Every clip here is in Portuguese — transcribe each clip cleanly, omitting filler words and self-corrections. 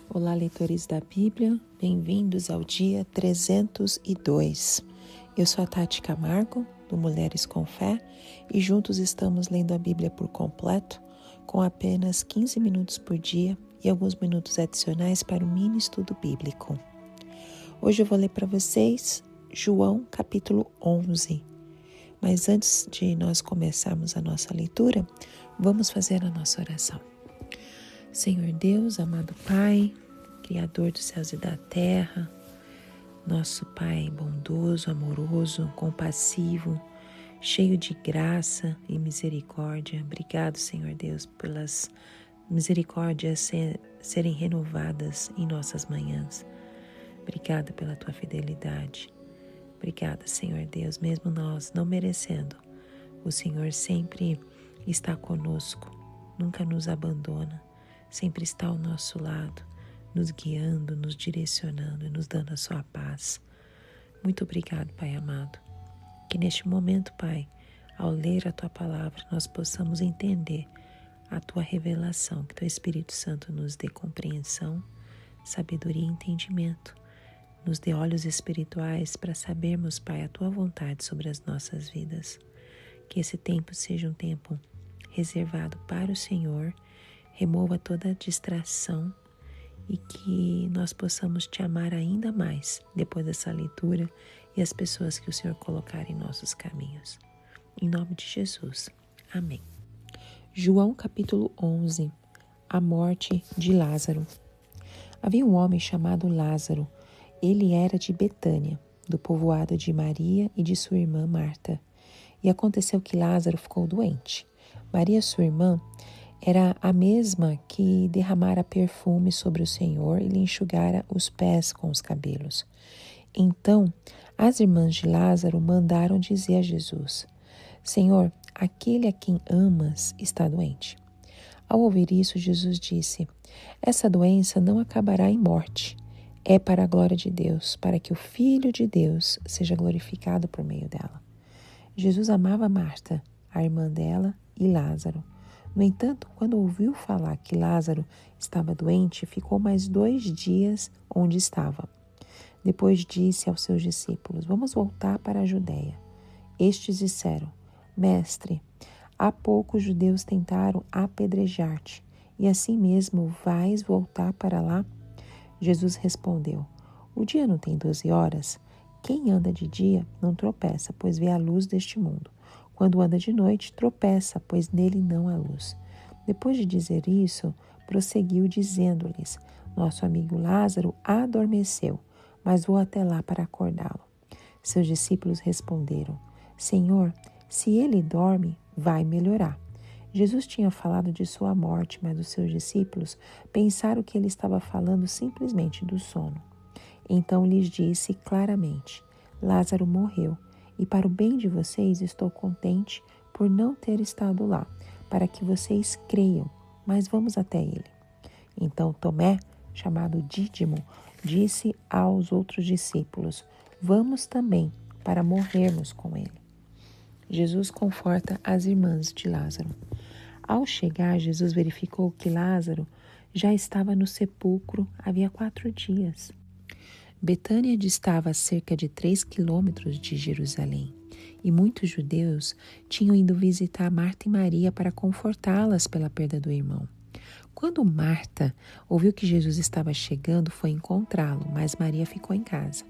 Olá, leitores da Bíblia, bem-vindos ao dia 302. Eu sou a Tati Camargo, do Mulheres com Fé, e juntos estamos lendo a Bíblia por completo, com apenas 15 minutos por dia e alguns minutos adicionais para o mini estudo bíblico. Hoje eu vou ler para vocês João capítulo 11. Mas antes de nós começarmos a nossa leitura, vamos fazer a nossa oração. Senhor Deus, amado Pai, Criador dos céus e da terra, nosso Pai bondoso, amoroso, compassivo, cheio de graça e misericórdia. Obrigado, Senhor Deus, pelas misericórdias serem renovadas em nossas manhãs. Obrigada pela tua fidelidade. Obrigada, Senhor Deus, mesmo nós não merecendo, o Senhor sempre está conosco, nunca nos abandona, sempre está ao nosso lado, nos guiando, nos direcionando e nos dando a sua paz. Muito obrigado, Pai amado. Que neste momento, Pai, ao ler a tua palavra, nós possamos entender a tua revelação, que teu Espírito Santo nos dê compreensão, sabedoria e entendimento. Nos dê olhos espirituais para sabermos, Pai, a tua vontade sobre as nossas vidas. Que esse tempo seja um tempo reservado para o Senhor, remova toda distração e que nós possamos te amar ainda mais depois dessa leitura e as pessoas que o Senhor colocar em nossos caminhos. Em nome de Jesus. Amém. João capítulo 11. A morte de Lázaro. Havia um homem chamado Lázaro. Ele era de Betânia, do povoado de Maria e de sua irmã Marta. E aconteceu que Lázaro ficou doente. Maria, sua irmã, era a mesma que derramara perfume sobre o Senhor e lhe enxugara os pés com os cabelos. Então, as irmãs de Lázaro mandaram dizer a Jesus: Senhor, aquele a quem amas está doente. Ao ouvir isso, Jesus disse: Essa doença não acabará em morte. É para a glória de Deus, para que o Filho de Deus seja glorificado por meio dela. Jesus amava Marta, a irmã dela, e Lázaro. No entanto, quando ouviu falar que Lázaro estava doente, ficou mais 2 dias onde estava. Depois disse aos seus discípulos: Vamos voltar para a Judeia. Estes disseram: Mestre, há pouco os judeus tentaram apedrejar-te, e assim mesmo vais voltar para lá? Jesus respondeu: O dia não tem 12 horas? Quem anda de dia não tropeça, pois vê a luz deste mundo. Quando anda de noite, tropeça, pois nele não há luz. Depois de dizer isso, prosseguiu dizendo-lhes: Nosso amigo Lázaro adormeceu, mas vou até lá para acordá-lo. Seus discípulos responderam: Senhor, se ele dorme, vai melhorar. Jesus tinha falado de sua morte, mas os seus discípulos pensaram que ele estava falando simplesmente do sono. Então lhes disse claramente: Lázaro morreu, e para o bem de vocês estou contente por não ter estado lá, para que vocês creiam, mas vamos até ele. Então Tomé, chamado Dídimo, disse aos outros discípulos: Vamos também, para morrermos com ele. Jesus conforta as irmãs de Lázaro. Ao chegar, Jesus verificou que Lázaro já estava no sepulcro havia 4 dias. Betânia distava a cerca de 3 quilômetros de Jerusalém, e muitos judeus tinham ido visitar Marta e Maria para confortá-las pela perda do irmão. Quando Marta ouviu que Jesus estava chegando, foi encontrá-lo, mas Maria ficou em casa.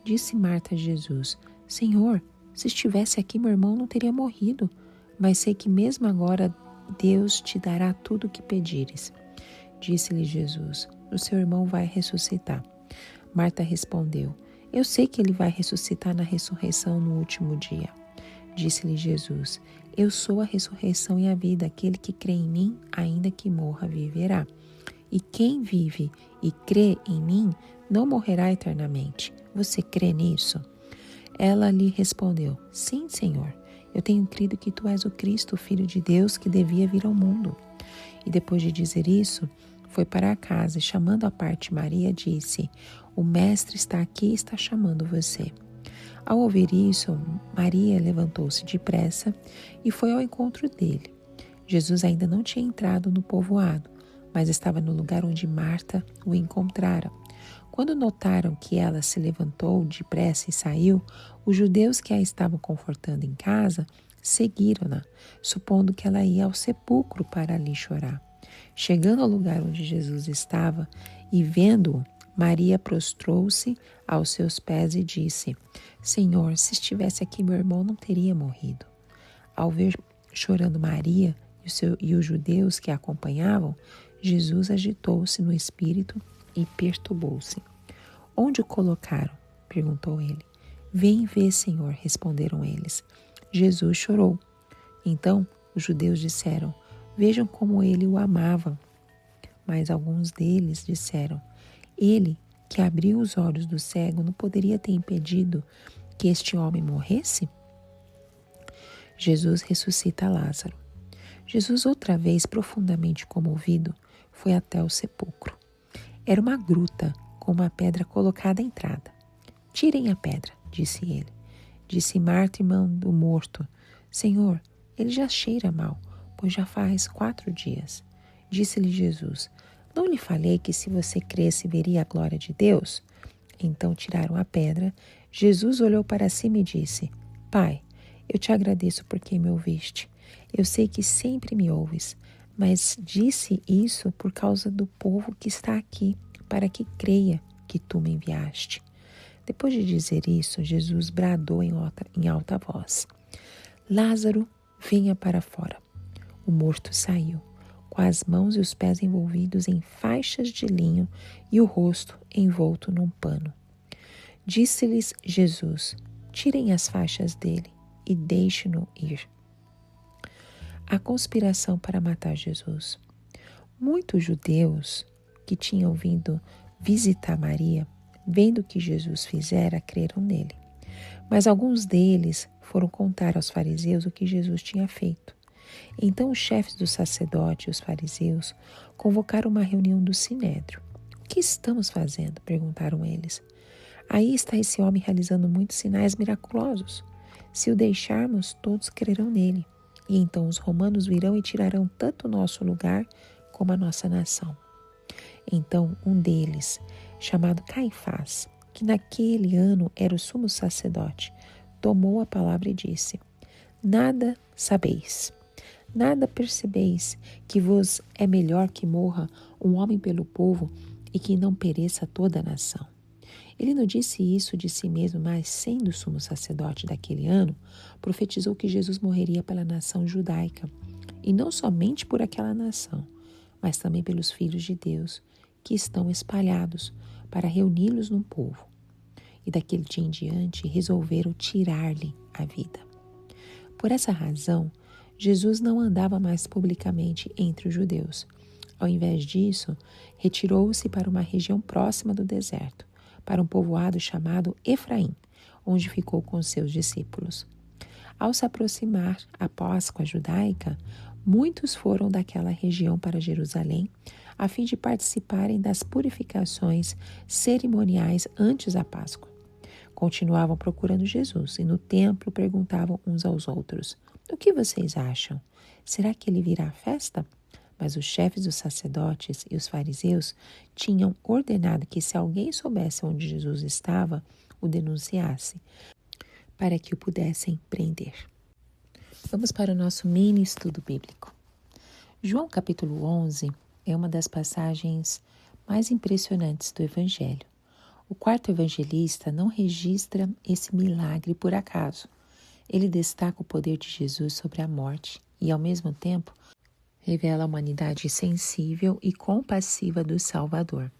Disse Marta a Jesus: Senhor, se estivesse aqui, meu irmão não teria morrido, mas sei que mesmo agora Deus te dará tudo o que pedires. Disse-lhe Jesus: O seu irmão vai ressuscitar. Marta respondeu: Eu sei que ele vai ressuscitar na ressurreição no último dia. Disse-lhe Jesus: Eu sou a ressurreição e a vida. Aquele que crê em mim, ainda que morra, viverá. E quem vive e crê em mim, não morrerá eternamente. Você crê nisso? Ela lhe respondeu: Sim, Senhor. Eu tenho crido que tu és o Cristo, o Filho de Deus, que devia vir ao mundo. E depois de dizer isso, foi para a casa e, chamando à parte Maria, disse: O mestre está aqui e está chamando você. Ao ouvir isso, Maria levantou-se depressa e foi ao encontro dele. Jesus ainda não tinha entrado no povoado, mas estava no lugar onde Marta o encontrara. Quando notaram que ela se levantou depressa e saiu, os judeus que a estavam confortando em casa seguiram-na, supondo que ela ia ao sepulcro para ali chorar. Chegando ao lugar onde Jesus estava e vendo-o, Maria prostrou-se aos seus pés e disse: Senhor, se estivesse aqui, meu irmão não teria morrido. Ao ver chorando Maria e os judeus que a acompanhavam, Jesus agitou-se no espírito e perturbou-se. Onde o colocaram? Perguntou ele. Vem ver, Senhor, responderam eles. Jesus chorou. Então os judeus disseram: Vejam como ele o amava. Mas alguns deles disseram: Ele, que abriu os olhos do cego, não poderia ter impedido que este homem morresse? Jesus ressuscita Lázaro. Jesus, outra vez profundamente comovido, foi até o sepulcro. Era uma gruta com uma pedra colocada à entrada. Tirem a pedra, disse ele. Disse Marta, irmã do morto: Senhor, ele já cheira mal, pois já faz 4 dias. Disse-lhe Jesus: Não lhe falei que se você cresce veria a glória de Deus? Então tiraram a pedra. Jesus olhou para cima e disse: Pai, eu te agradeço porque me ouviste. Eu sei que sempre me ouves, mas disse isso por causa do povo que está aqui, para que creia que tu me enviaste. Depois de dizer isso, Jesus bradou em alta voz: Lázaro, venha para fora. O morto saiu, com as mãos e os pés envolvidos em faixas de linho e o rosto envolto num pano. Disse-lhes Jesus: Tirem as faixas dele e deixem-no ir. A conspiração para matar Jesus. Muitos judeus que tinham vindo visitar Maria, vendo o que Jesus fizera, creram nele. Mas alguns deles foram contar aos fariseus o que Jesus tinha feito. Então os chefes dos sacerdotes e os fariseus convocaram uma reunião do Sinédrio. O que estamos fazendo? Perguntaram eles. Aí está esse homem realizando muitos sinais miraculosos. Se o deixarmos, todos crerão nele. E então os romanos virão e tirarão tanto o nosso lugar como a nossa nação. Então um deles, chamado Caifás, que naquele ano era o sumo sacerdote, tomou a palavra e disse: Nada sabeis, nada percebeis que vos é melhor que morra um homem pelo povo e que não pereça toda a nação. Ele não disse isso de si mesmo, mas, sendo sumo sacerdote daquele ano, profetizou que Jesus morreria pela nação judaica, e não somente por aquela nação, mas também pelos filhos de Deus, que estão espalhados, para reuni-los num povo. E daquele dia em diante resolveram tirar-lhe a vida. Por essa razão, Jesus não andava mais publicamente entre os judeus. Ao invés disso, retirou-se para uma região próxima do deserto, para um povoado chamado Efraim, onde ficou com seus discípulos. Ao se aproximar a Páscoa judaica, muitos foram daquela região para Jerusalém, a fim de participarem das purificações cerimoniais antes da Páscoa. Continuavam procurando Jesus e no templo perguntavam uns aos outros: O que vocês acham? Será que ele virá à festa? Mas os chefes dos sacerdotes e os fariseus tinham ordenado que se alguém soubesse onde Jesus estava, o denunciasse, para que o pudessem prender. Vamos para o nosso mini estudo bíblico. João capítulo 11 é uma das passagens mais impressionantes do Evangelho. O quarto evangelista não registra esse milagre por acaso. Ele destaca o poder de Jesus sobre a morte e, ao mesmo tempo, revela a humanidade sensível e compassiva do Salvador.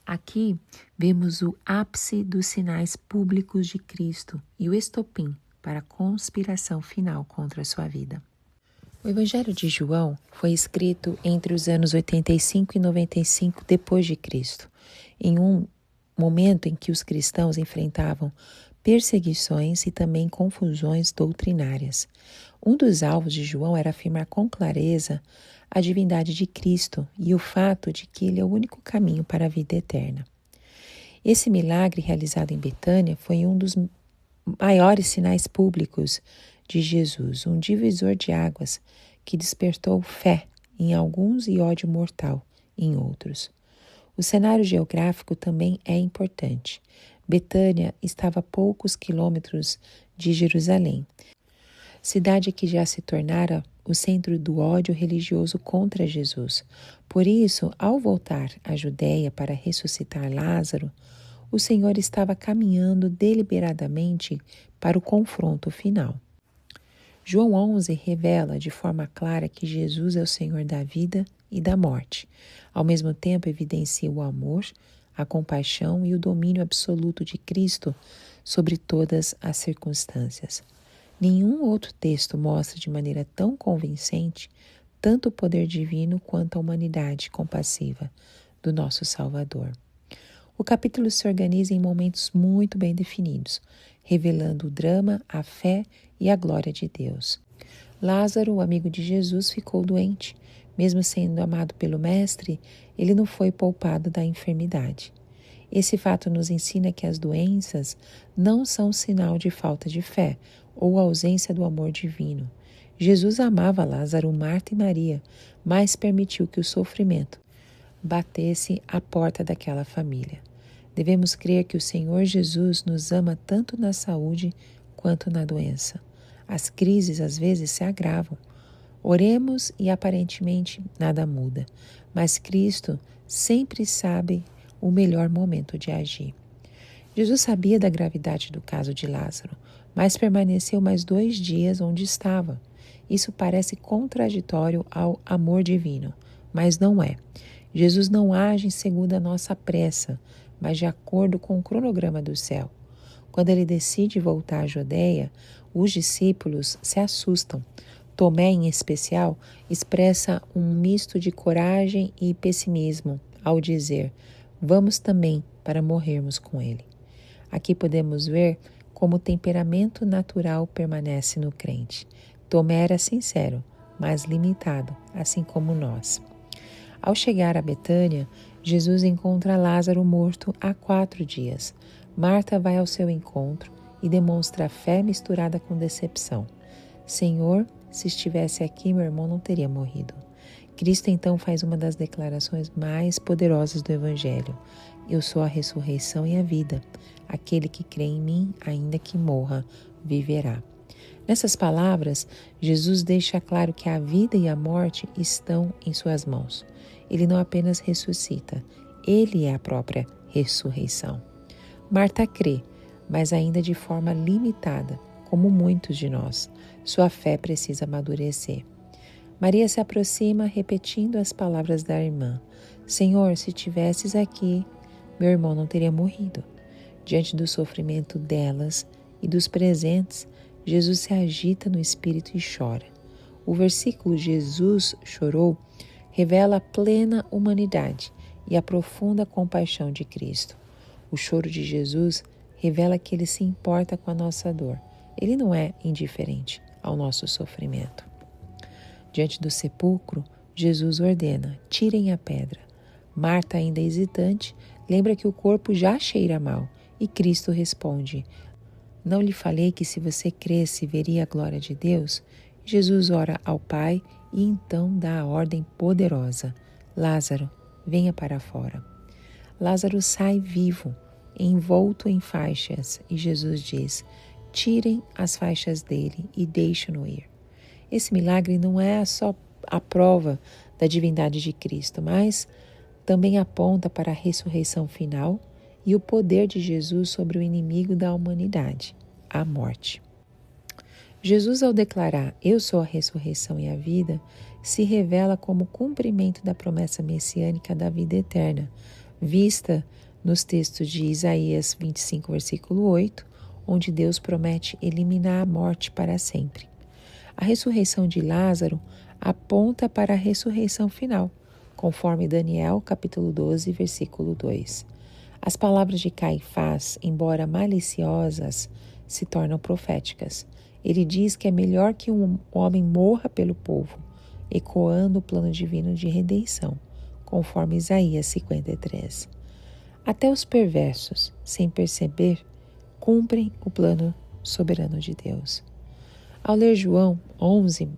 Aqui vemos o ápice dos sinais públicos de Cristo e o estopim para a conspiração final contra a sua vida. O Evangelho de João foi escrito entre os anos 85 e 95 depois de Cristo, em um momento em que os cristãos enfrentavam perseguições e também confusões doutrinárias. Um dos alvos de João era afirmar com clareza a divindade de Cristo e o fato de que ele é o único caminho para a vida eterna. Esse milagre realizado em Betânia foi um dos maiores sinais públicos de Jesus, um divisor de águas que despertou fé em alguns e ódio mortal em outros. O cenário geográfico também é importante. Betânia estava a poucos quilômetros de Jerusalém, cidade que já se tornara o centro do ódio religioso contra Jesus. Por isso, ao voltar à Judéia para ressuscitar Lázaro, o Senhor estava caminhando deliberadamente para o confronto final. João 11 revela de forma clara que Jesus é o Senhor da vida e da morte. Ao mesmo tempo, evidencia o amor, a compaixão e o domínio absoluto de Cristo sobre todas as circunstâncias. Nenhum outro texto mostra de maneira tão convincente tanto o poder divino quanto a humanidade compassiva do nosso Salvador. O capítulo se organiza em momentos muito bem definidos, revelando o drama, a fé e a glória de Deus. Lázaro, o amigo de Jesus, ficou doente. Mesmo sendo amado pelo Mestre, ele não foi poupado da enfermidade. Esse fato nos ensina que as doenças não são sinal de falta de fé ou ausência do amor divino. Jesus amava Lázaro, Marta e Maria, mas permitiu que o sofrimento batesse à porta daquela família. Devemos crer que o Senhor Jesus nos ama tanto na saúde quanto na doença. As crises às vezes se agravam. Oremos e aparentemente nada muda, mas Cristo sempre sabe o melhor momento de agir. Jesus sabia da gravidade do caso de Lázaro, mas permaneceu mais 2 dias onde estava. Isso parece contraditório ao amor divino, mas não é. Jesus não age segundo a nossa pressa, mas de acordo com o cronograma do céu. Quando ele decide voltar à Judeia, os discípulos se assustam. Tomé, em especial, expressa um misto de coragem e pessimismo ao dizer: vamos também para morrermos com ele. Aqui podemos ver como o temperamento natural permanece no crente. Tomé era sincero, mas limitado, assim como nós. Ao chegar a Betânia, Jesus encontra Lázaro morto há 4 dias. Marta vai ao seu encontro e demonstra fé misturada com decepção. Senhor, se estivesse aqui, meu irmão não teria morrido. Cristo então faz uma das declarações mais poderosas do Evangelho. Eu sou a ressurreição e a vida. Aquele que crê em mim, ainda que morra, viverá. Nessas palavras, Jesus deixa claro que a vida e a morte estão em suas mãos. Ele não apenas ressuscita, ele é a própria ressurreição. Marta crê, mas ainda de forma limitada, como muitos de nós. Sua fé precisa amadurecer. Maria se aproxima repetindo as palavras da irmã. Senhor, se tivesses aqui, meu irmão não teria morrido. Diante do sofrimento delas e dos presentes, Jesus se agita no espírito e chora. O versículo Jesus chorou revela a plena humanidade e a profunda compaixão de Cristo. O choro de Jesus revela que ele se importa com a nossa dor. Ele não é indiferente ao nosso sofrimento. Diante do sepulcro, Jesus ordena: tirem a pedra. Marta, ainda hesitante, lembra que o corpo já cheira mal e Cristo responde: não lhe falei que se você cresce veria a glória de Deus? Jesus ora ao Pai e então dá a ordem poderosa: Lázaro, venha para fora. Lázaro sai vivo, envolto em faixas, e Jesus diz: tirem as faixas dele e deixem-no ir. Esse milagre não é só a prova da divindade de Cristo, mas também aponta para a ressurreição final e o poder de Jesus sobre o inimigo da humanidade, a morte. Jesus, ao declarar: eu sou a ressurreição e a vida, se revela como cumprimento da promessa messiânica da vida eterna, vista nos textos de Isaías 25, versículo 8, onde Deus promete eliminar a morte para sempre. A ressurreição de Lázaro aponta para a ressurreição final, conforme Daniel, capítulo 12, versículo 2. As palavras de Caifás, embora maliciosas, se tornam proféticas. Ele diz que é melhor que um homem morra pelo povo, ecoando o plano divino de redenção, conforme Isaías 53. Até os perversos, sem perceber, cumprem o plano soberano de Deus. Ao ler João 11,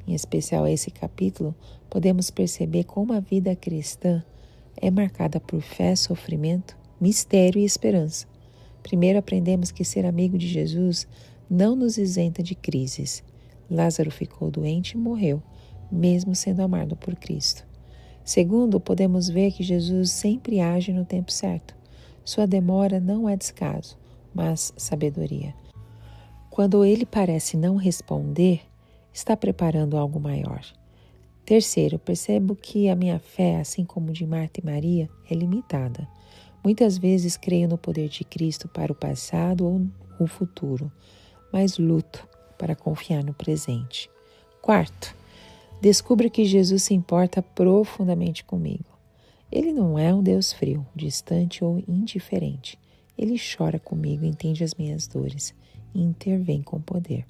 em especial esse capítulo, podemos perceber como a vida cristã é marcada por fé, sofrimento, mistério e esperança. Primeiro, aprendemos que ser amigo de Jesus não nos isenta de crises. Lázaro ficou doente e morreu, mesmo sendo amado por Cristo. Segundo, podemos ver que Jesus sempre age no tempo certo. Sua demora não é descaso, mas sabedoria. Quando ele parece não responder, está preparando algo maior. Terceiro, percebo que a minha fé, assim como de Marta e Maria, é limitada. Muitas vezes creio no poder de Cristo para o passado ou o futuro, mas luto para confiar no presente. Quarto, descubro que Jesus se importa profundamente comigo. Ele não é um Deus frio, distante ou indiferente. Ele chora comigo, entende as minhas dores e intervém com poder.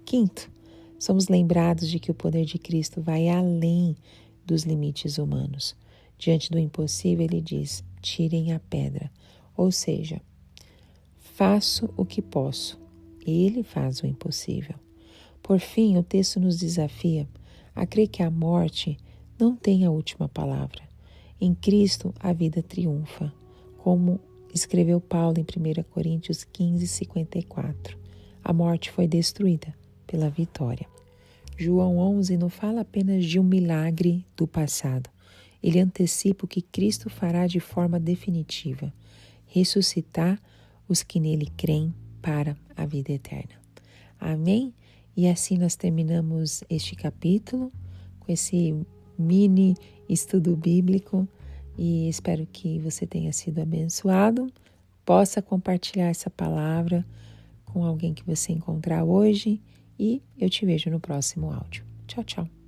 Quinto, somos lembrados de que o poder de Cristo vai além dos limites humanos. Diante do impossível, ele diz: tirem a pedra. Ou seja, faço o que posso. Ele faz o impossível. Por fim, o texto nos desafia a crer que a morte não tem a última palavra. Em Cristo, a vida triunfa, como escreveu Paulo em 1 Coríntios 15, 54. A morte foi destruída pela vitória. João 11 não fala apenas de um milagre do passado. Ele antecipa o que Cristo fará de forma definitiva: ressuscitar os que nele creem para a vida eterna. Amém? E assim nós terminamos este capítulo com esse mini estudo bíblico e espero que você tenha sido abençoado, possa compartilhar essa palavra com alguém que você encontrar hoje e eu te vejo no próximo áudio. Tchau, tchau.